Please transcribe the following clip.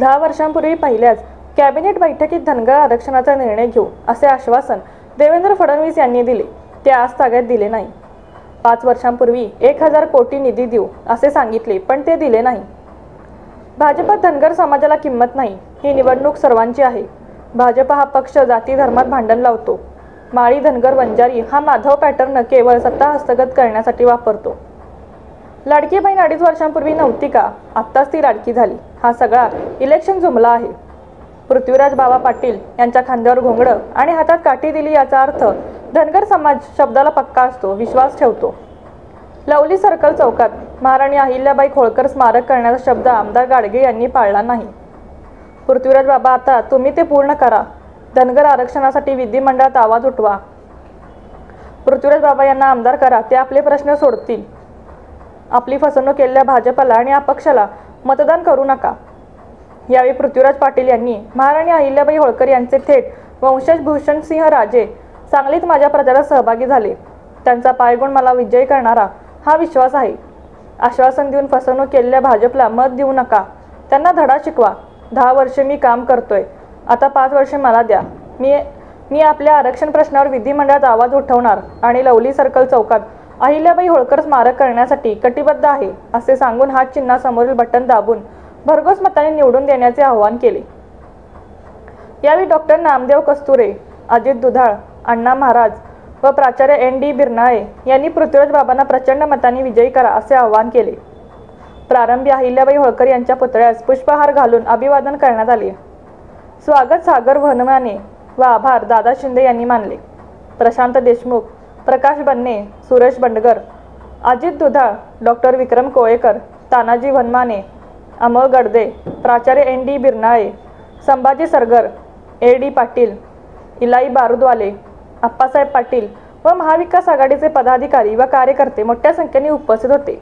10 वर्षांपूर्वी पहिल्याच कॅबिनेट बैठकीत धनगर आरक्षणाचा निर्णय घेऊ असे आश्वासन देवेंद्र फडणवीस यांनी दिले, ते आज ताग्यात दिले नाही. 5 वर्षांपूर्वी 1000 कोटी निधी देऊ असे सांगितले, पण ते दिले नाही. भाजपात धनगर समाजाला किंमत नाही. ही निवडणूक सर्वांची आहे. भाजप हा पक्ष जाती धर्मात भांडण लावतो. माळी, धनगर, वंजारी हा माधव पॅटर्न केवळ सत्ता हस्तगत करण्यासाठी वापरतो. लाडकी बहीण 2.5 वर्षांपूर्वी नव्हती का? आत्ताच ती लाडकी झाली. हा सगळा इलेक्शन जुमला आहे. पृथ्वीराज बाबा पाटील यांच्या खांद्यावर घोंगडं आणि हातात काठी दिली याचा अर्थ धनगर समाज शब्दाला पक्का असतो, विश्वास ठेवतो. लवली सर्कल चौकात महाराणी अहिल्याबाई होळकर स्मारक करण्याचा शब्द आमदार गाडगे यांनी पाळला नाही. पृथ्वीराज बाबा, आता तुम्ही ते पूर्ण करा. धनगर आरक्षणासाठी विधिमंडळात आवाज उठवा. पृथ्वीराज बाबा यांना आमदार करा, ते आपले प्रश्न सोडतील. आपली फसवणूक केलेल्या भाजपला आणि अपक्षाला मतदान करू नका. यावेळी पृथ्वीराज पाटील यांनी महाराणी अहिल्याबाई होळकर यांचे थेट वंशज भूषणसिंह राजे सांगलीत माझ्या प्रचारात सहभागी झाले. त्यांचा पायगुण मला विजयी करणारा हा विश्वास आहे. आश्वासन देऊन फसवणूक केलेल्या भाजपला मत देऊ नका. त्यांना धडा शिकवा. 10 वर्षे मी काम करतोय, आता 5 वर्षे मला द्या. मी आपल्या आरक्षण प्रश्नावर विधिमंडळात आवाज उठवणार आणि लवली सर्कल चौकात अहिल्याबाई होळकर स्मारक करण्यासाठी कटिबद्ध आहे असे सांगून हात चिन्हासमोरील बटन दाबून भरघोस मताने निवडून देण्याचे आवाहन केले. यावेळी डॉक्टर नामदेव कस्तुरे, अजित दुधाळ, अण्णा महाराज व प्राचार्य ND बिरनाळे यांनी पृथ्वीराज बाबांना प्रचंड मतांनी विजयी करा असे आवाहन केले. प्रारंभी अहिल्याबाई होळकर यांच्या पुतळ्यास पुष्पहार घालून अभिवादन करण्यात आले. स्वागत सागर वनमाने व आभार दादा शिंदे यांनी मानले. प्रशांत देशमुख, प्रकाश बन्ने, सुरेश बंडगर, अजित दुधाळ, डॉक्टर विक्रम कोळेकर, तानाजी वनमाने, अमोल गडदे, प्राचार्य ND बिरनाळे, संभाजी सरगर, AD पाटील, इलाई बारूदवाले, अप्पासाहेब पाटील व महाविकास आघाडीचे पदाधिकारी व कार्यकर्ते मोठ्या संख्येने उपस्थित होते.